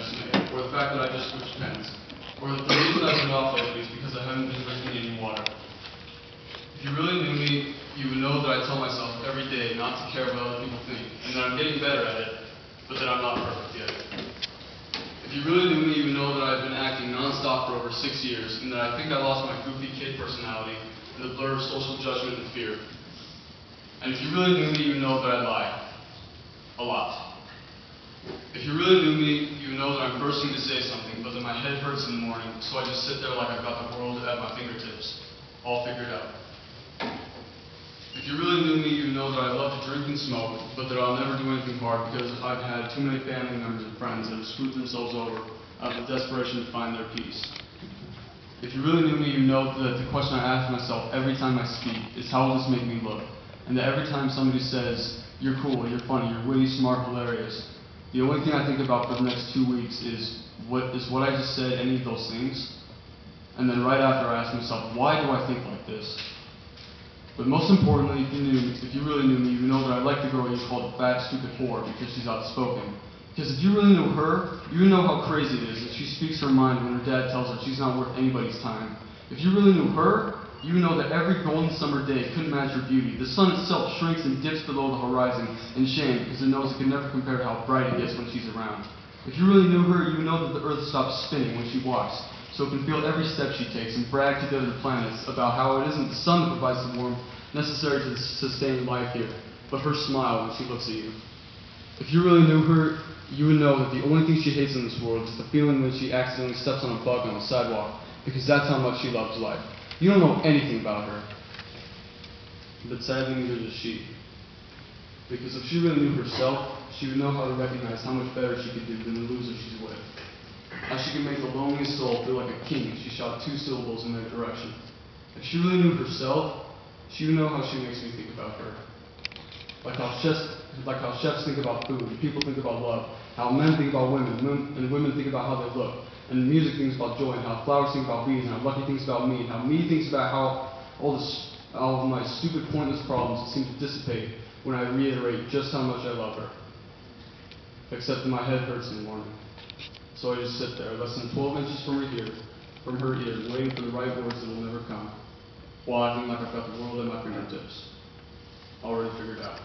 underestimate, or the fact that I just switched pens, or the reason I've been off lately is because I haven't been drinking any water. If you really knew me, you would know that I tell myself every day not to care what other people think, and that I'm getting better at it, but that I'm not perfect yet. If you really knew me, you would know that I've been acting non-stop for over 6 years, and that I think I lost my goofy kid personality in the blur of social judgment and fear. And if you really knew me, you would know that I lie. A lot. If you really knew me, you would know that I'm bursting to say something, but that my head hurts in the morning, so I just sit there like I've got the world at my fingertips, all figured out. If you really knew me, you would know that I love to drink and smoke, but that I'll never do anything hard because I've had too many family members and friends that have screwed themselves over out of desperation to find their peace. If you really knew me, you know that the question I ask myself every time I speak is, how will this make me look? And that every time somebody says, you're cool, you're funny, you're witty, smart, hilarious, the only thing I think about for the next 2 weeks is what I just said any of those things? And then right after I ask myself, why do I think like this? But most importantly, if you really knew me, you know that I like the girl you call the fat, stupid whore because she's outspoken. Because if you really knew her, you know how crazy it is that she speaks her mind when her dad tells her she's not worth anybody's time. If you really knew her, you know that every golden summer day couldn't match her beauty. The sun itself shrinks and dips below the horizon in shame because it knows it can never compare to how bright it gets when she's around. If you really knew her, you know that the earth stops spinning when she walks, so it can feel every step she takes and brag to the other planets about how it isn't the sun that provides the warmth necessary to sustain life here, but her smile when she looks at you. If you really knew her, you would know that the only thing she hates in this world is the feeling when she accidentally steps on a bug on the sidewalk, because that's how much she loves life. You don't know anything about her, but sadly neither does she. Because if she really knew herself, she would know how to recognize how much better she could do than the loser she's with. How she could make the loneliest soul feel like a king if she shot 2 syllables in their direction. If she really knew herself, she would know how she makes me think about her. Like how chefs think about food, and people think about love, how men think about women, and women think about how they look, and music thinks about joy, and how flowers think about bees, and how Lucky thinks about me, and how me thinks about how all of my stupid, pointless problems seem to dissipate when I reiterate just how much I love her. Except that my head hurts in the morning. So I just sit there, less than 12 inches from her ear, waiting for the right words that will never come, while acting like I've got the world at my fingertips, already figured out.